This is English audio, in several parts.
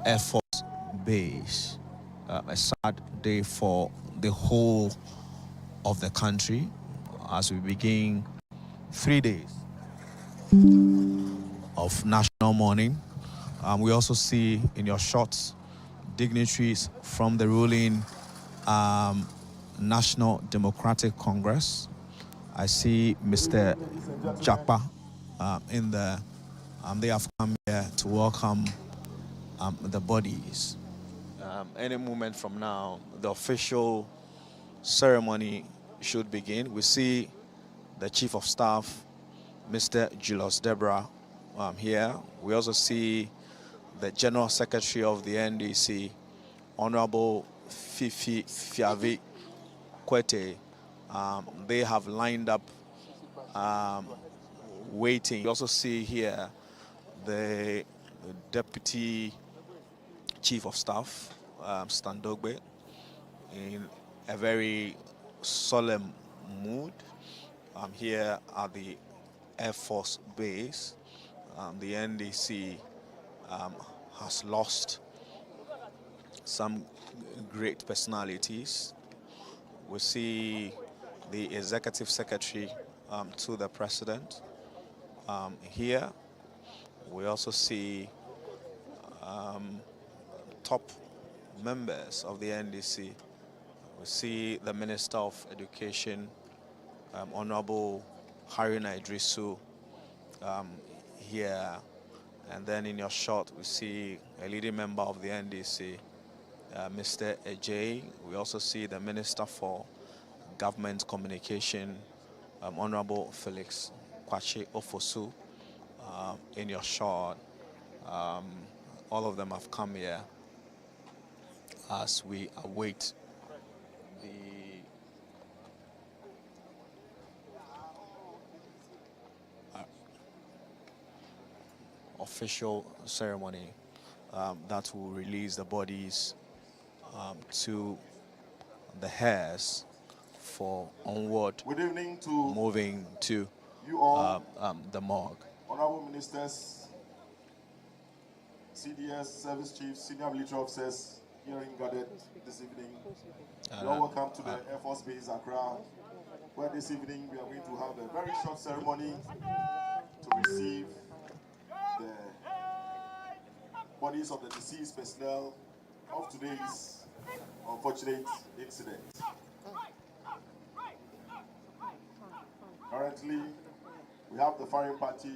Air Force Base. A sad day for the whole of the country as we begin 3 days of national mourning. We also see in your shots dignitaries from the ruling National Democratic Congress. I see Mr. Jakpa in the. They have come here to welcome the bodies. Any moment from now, the official ceremony should begin. We see the Chief of Staff, Mr. Julius Deborah, here. We also see the General Secretary of the NDC, Honorable Fifi Fiavi Kwete. They have lined up waiting. We also see here the Deputy Chief of Staff, Stan Dogbe, in a very solemn mood. Here at the Air Force Base, the NDC has lost some great personalities. We see the Executive Secretary to the President here. We also see top members of the NDC. We see the Minister of Education, Honorable Haruna Idrisu, here. And then in your shot, we see a leading member of the NDC, Mr. Ejay. We also see the Minister for Government Communication, Honorable Felix Kwache Ofosu, in your shot. All of them have come here as we await the official ceremony that will release the bodies to the heirs for onward Good evening to moving to you all, the morgue. honorable ministers, CDS, service chiefs, senior military officers here in gathered this evening. You're welcome to the Air Force Base Accra, where this evening we are going to have a very short ceremony to receive the bodies of the deceased personnel of today's unfortunate incident. Currently, we have the firing party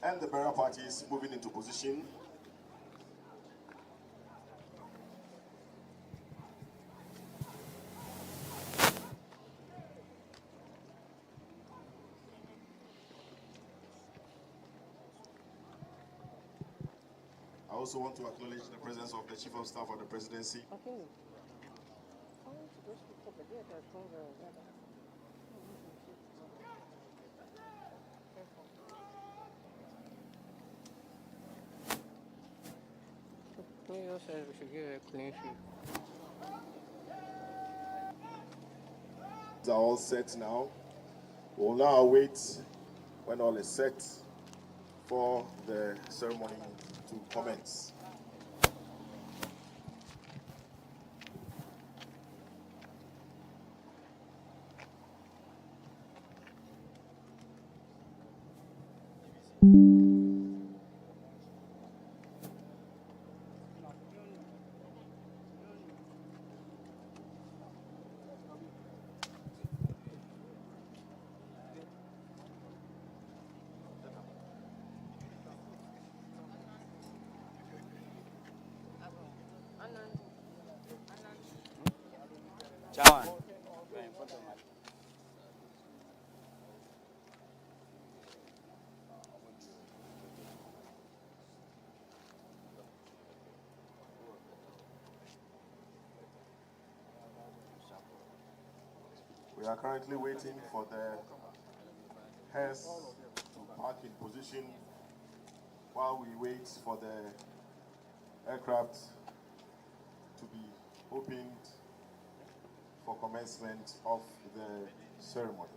and the burial parties moving into position. I also want to acknowledge the presence of the Chief of Staff of the Presidency. Says we should give a clean sheet. These are all set now. We'll now wait when all is set for the ceremony to commence. John. We are currently waiting for the hearse to park in position while we wait for the aircraft to be opened for commencement of the ceremony.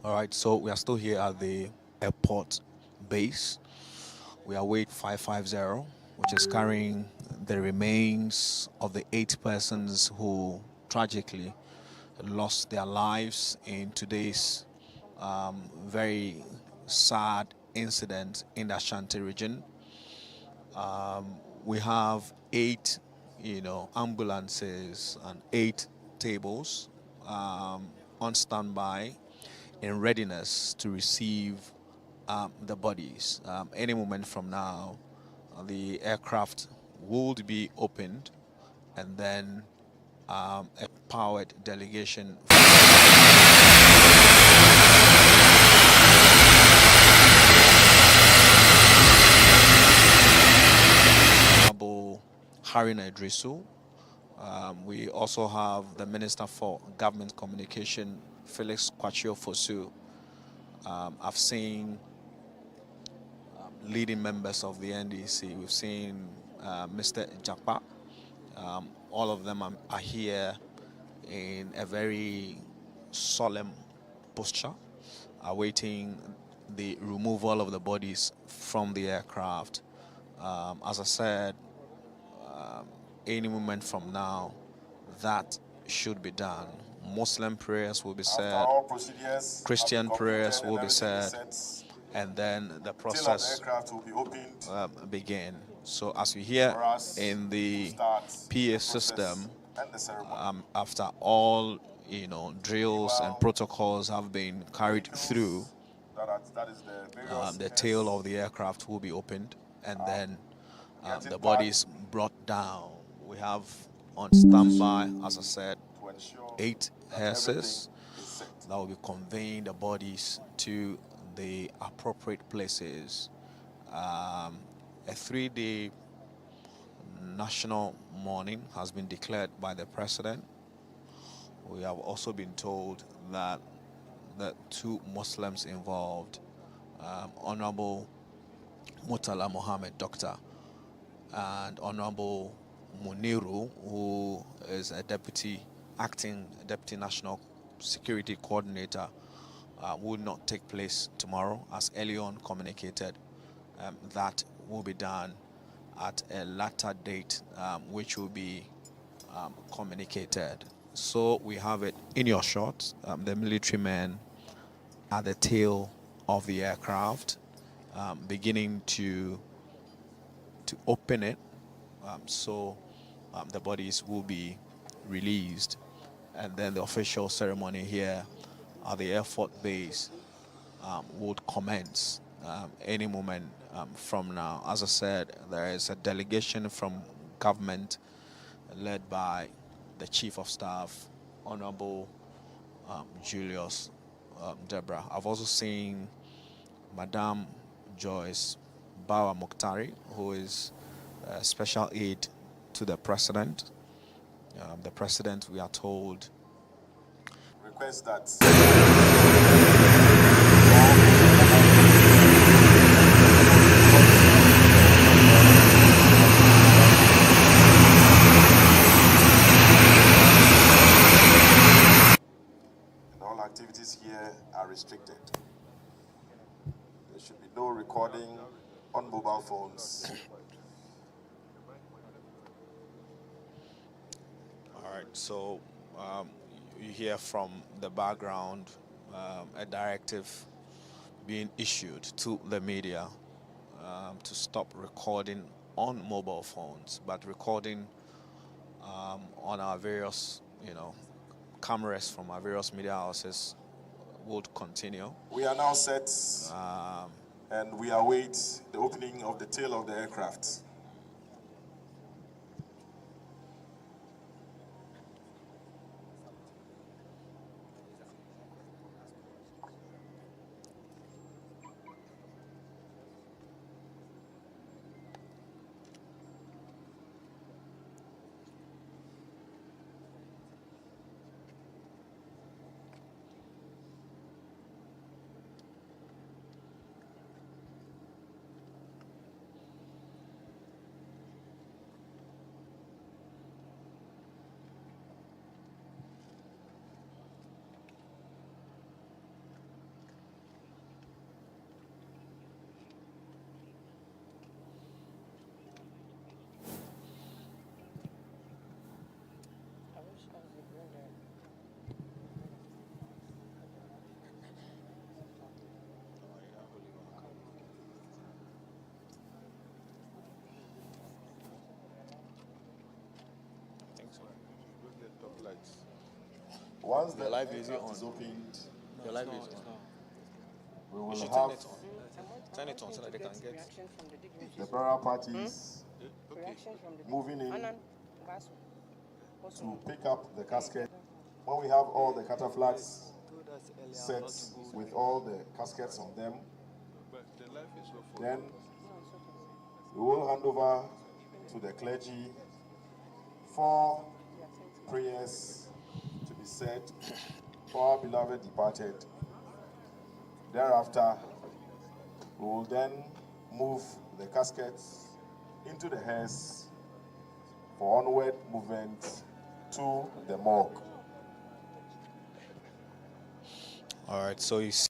All right, so we are still here at the airport base. We are weight 550, which is carrying the remains of the 8 persons who tragically lost their lives in today's very sad incident in the Ashanti region. We have 8, ambulances and 8 tables on standby in readiness to receive the bodies. Any moment from now, the aircraft would be opened, and then a powered delegation Honorable Haruna Idrisu. We also have the Minister for Government Communication, Felix Kwachio Fosu. I've seen leading members of the NDC. We've seen Mr. Japa. All of them are here in a very solemn posture, awaiting the removal of the bodies from the aircraft. As I said, any moment from now, that should be done. Muslim prayers will be said, Christian prayers will be said, and then the process will be opened. Begin. So as we hear in the PA system, after all drills and protocols have been carried through, the tail of the aircraft will be opened, and then the bodies brought down. We have on standby, as I said, 8 hearses that will be conveying the bodies to the appropriate places. A 3-day national mourning has been declared by the president. We have also been told that the 2 Muslims involved, Honorable Murtala Mohammed, Doctor, and Honorable Muniru, who is a acting deputy national security coordinator, will not take place tomorrow, as early on communicated. That will be done at a later date, which will be communicated. So we have it in your shot, the military men at the tail of the aircraft, beginning to open it, so the bodies will be released, and then the official ceremony here at the airport base would commence any moment from now. As I said, there is a delegation from government led by the Chief of Staff, Honorable Julius Deborah. I've also seen Madame Joyce Bawa Mukhtari, who is a special aide to the president. The president, we are told, request that all activities here are restricted. There should be no recording on mobile phones. all right, so you hear from the background a directive being issued to the media to stop recording on mobile phones, but recording on our various, cameras from our various media houses would continue. We are now set, and we await the opening of the tail of the aircraft. Once the live is aircraft on. is opened, Your live is on. we will You should have turn it on. Turn it on so that they can get. Reactions from the dignitaries. the burial parties Reactions from the moving in Anan, Basu. to pick up the casket. When we have all the cataflags set with all the caskets on them, then we will hand over to the clergy for prayers to be said for our beloved departed. Thereafter, we will then move the caskets into the hearse for onward movement to the morgue. All right, so you see.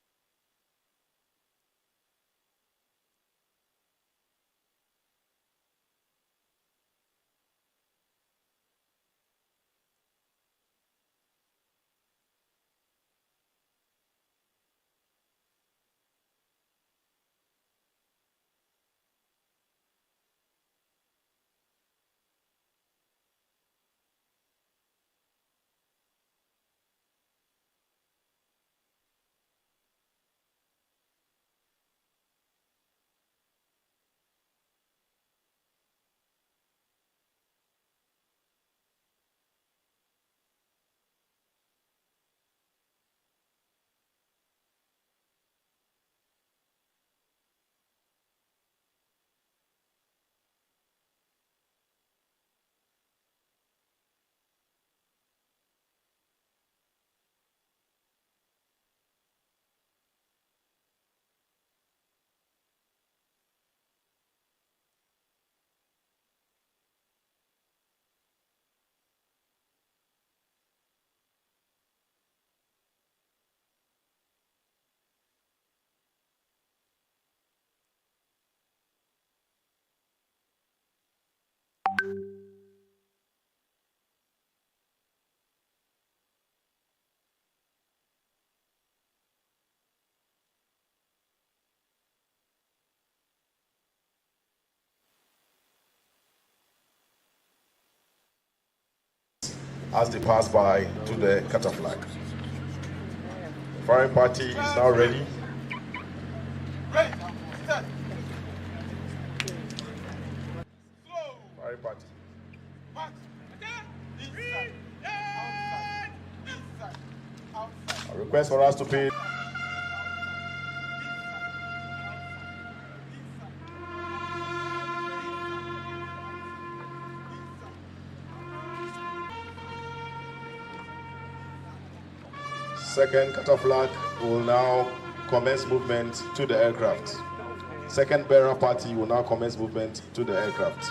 As they pass by to the cataflag. Foreign party is now ready. Foreign party. A request for us to pay. Second cataflag will now commence movement to the aircraft. Second bearer party will now commence movement to the aircraft.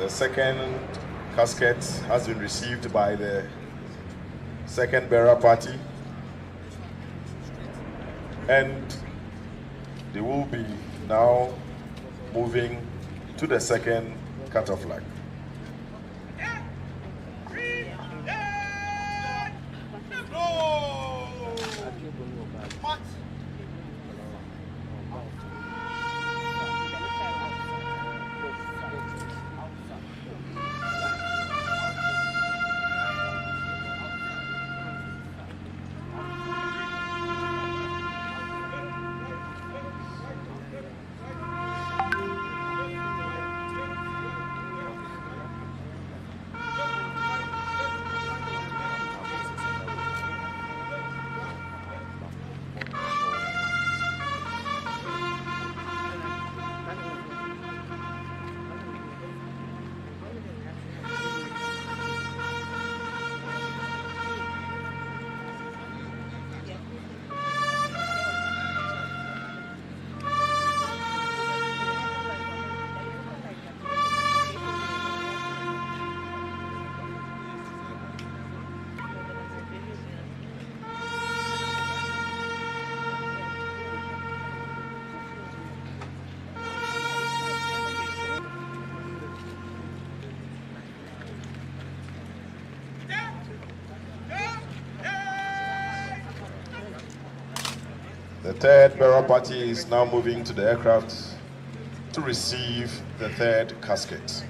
The second casket has been received by the second bearer party, and they will be now moving to the second cataflag. The third burial party is now moving to the aircraft to receive the third casket.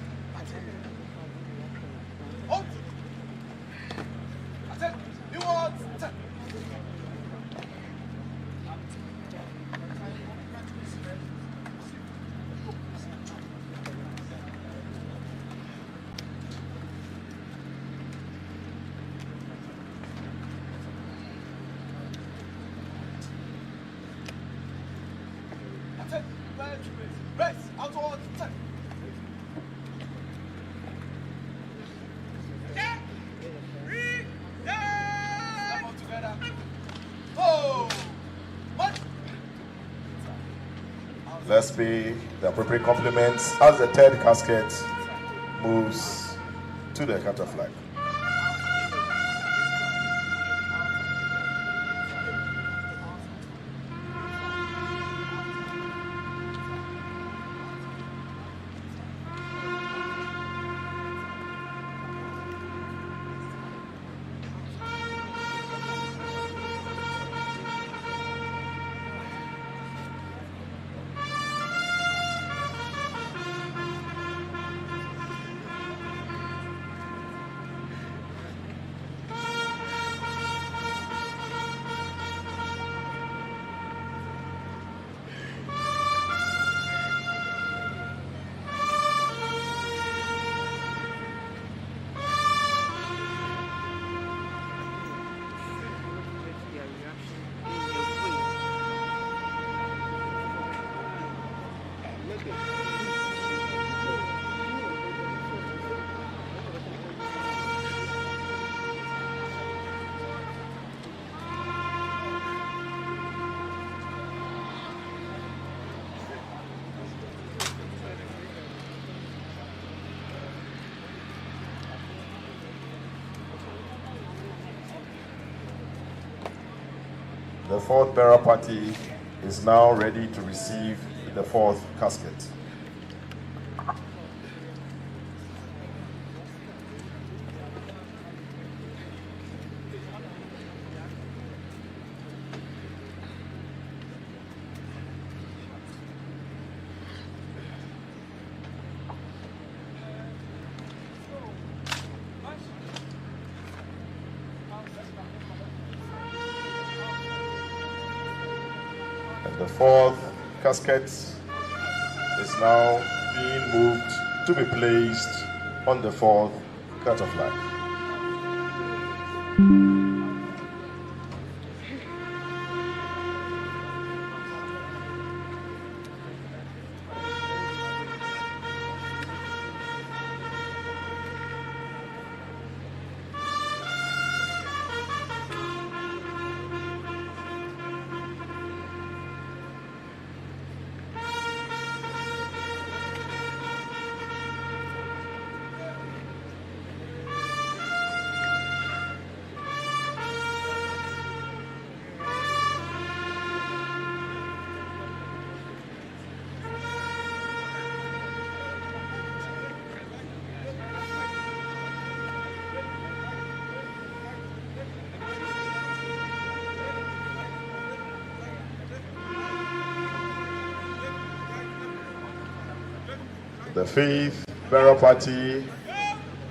Let's pay the appropriate compliments as the third casket moves to the Qatar flag. The fourth burial party is now ready to receive the fourth casket. And the fourth casket is now being moved to be placed on the fourth Qatar flag. The fifth burial party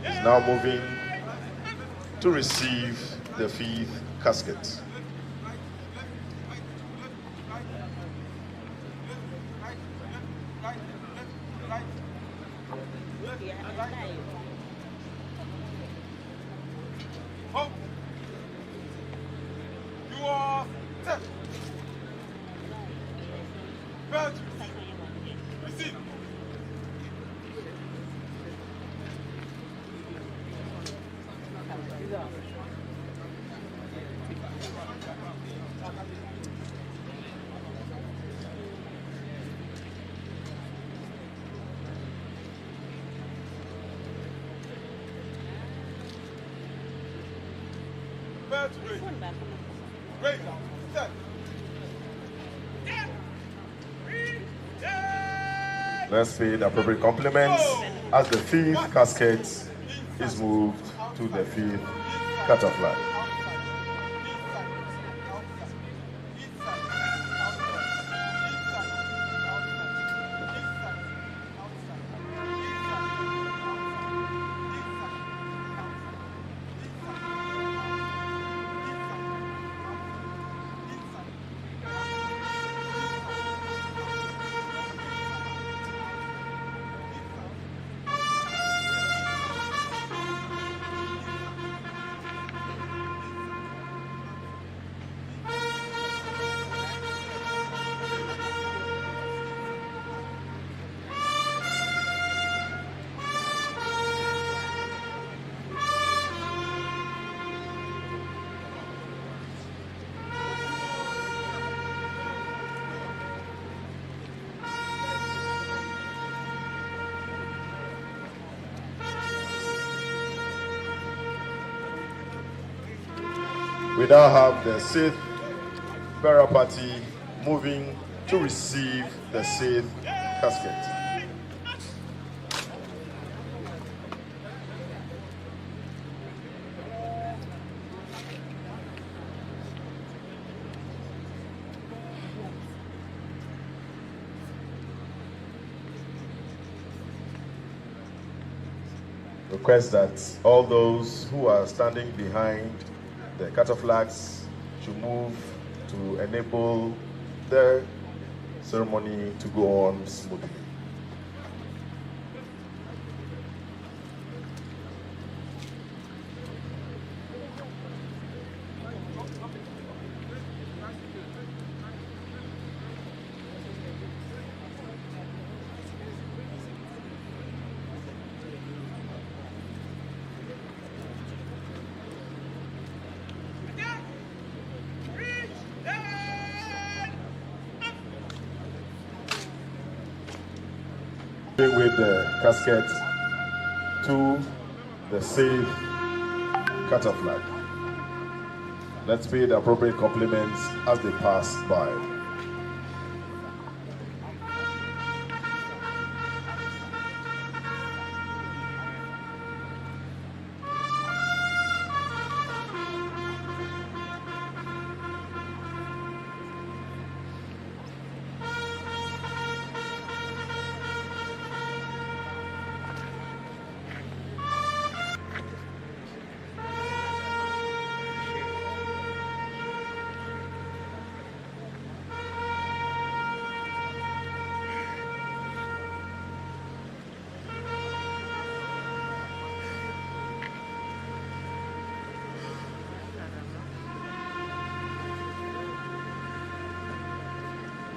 is now moving to receive the fifth casket. Let's pay the appropriate compliments as the fifth casket is moved to the fifth Qatar flag. We now have the 6th burial party moving to receive the 6th casket. Request that all those who are standing behind the cataflags should move to enable the ceremony to go on smoothly. With the casket to the safe cataflag. Let's pay the appropriate compliments as they pass by.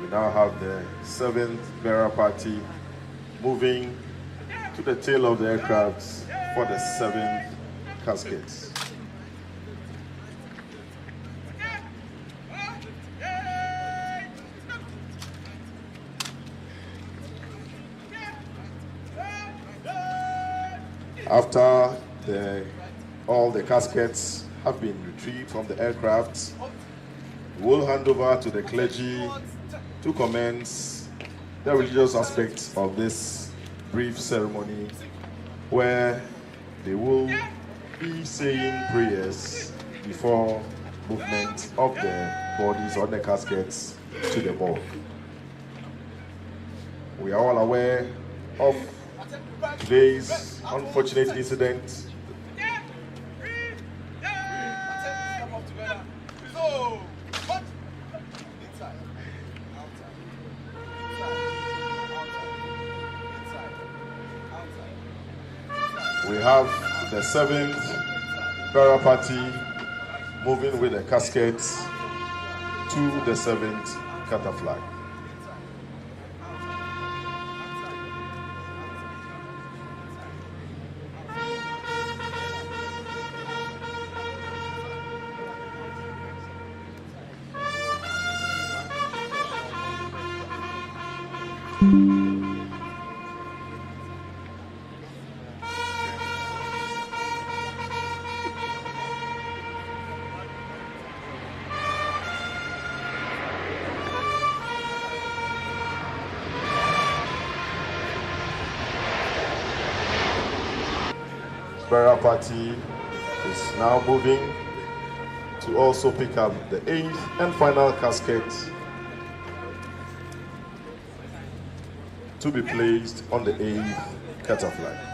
We now have the 7th burial party moving to the tail of the aircraft for the 7th caskets. After all the caskets have been retrieved from the aircraft, we'll hand over to the clergy to commence the religious aspects of this brief ceremony, where they will be saying prayers before movement of the bodies on the caskets to the morgue. We are all aware of today's unfortunate incident. We have the 7th burial party moving with the casket to the 7th cataflag. Burial party is now moving to also pick up the 8th and final casket to be placed on the 8th cataflag.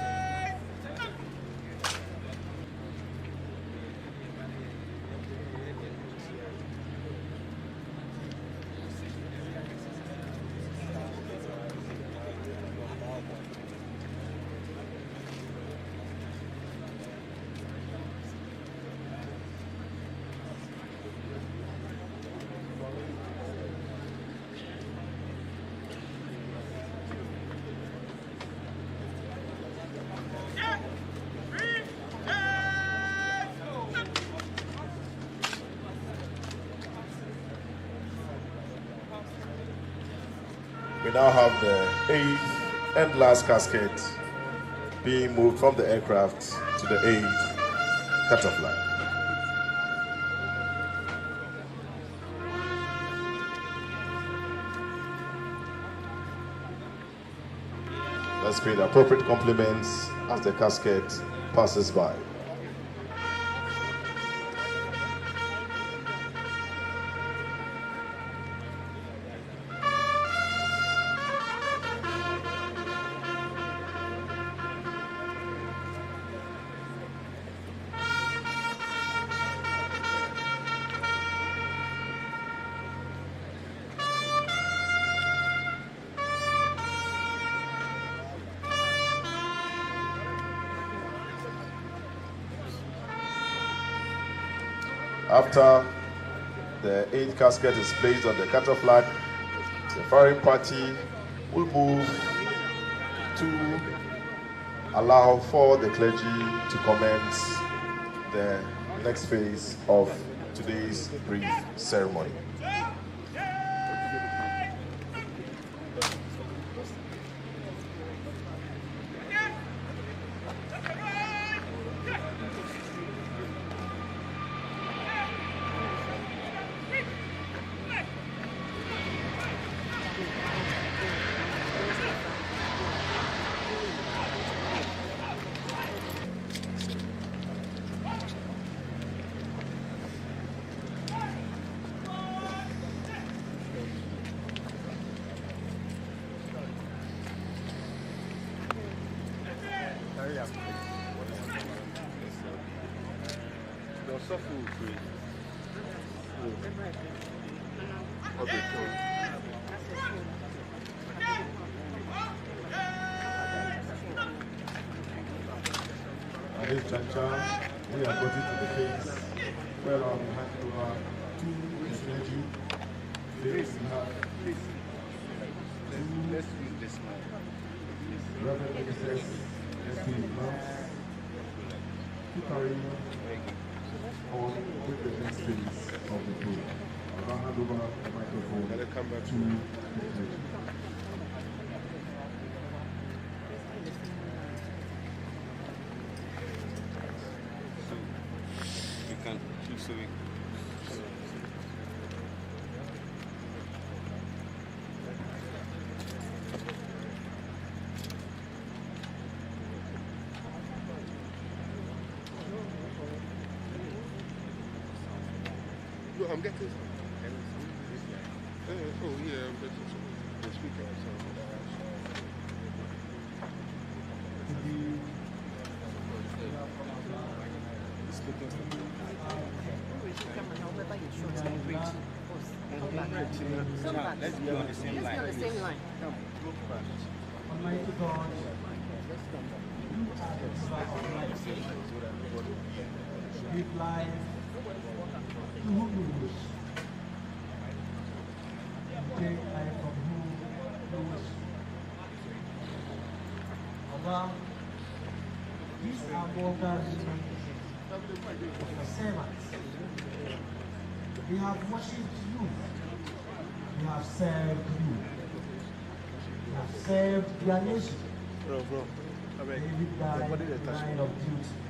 We now have the 8th and last casket being moved from the aircraft to the 8th cataflag. Let's pay the appropriate compliments as the casket passes by. After the 8th casket is placed on the cattle flag, the firing party will move to allow for the clergy to commence the next phase of today's brief ceremony. At this juncture, we are going to the phase where I'll be handing over to the clergy. Today we have Let's use this one. Reverend Ministers, SB Imams, to carry on with the next phase of the program. I'll now hand over the microphone to the clergy. We can choose so we I'm getting some. Oh, yeah, I'm getting some. The speaker. let's be on the same line. Almighty God, you are the giver of life. Give life to whom you wish. Take life from whom you wish. Allah, these are mortal beings of your servants. They have worshipped you. They have served you. They have served their nation. David died in the line of duty.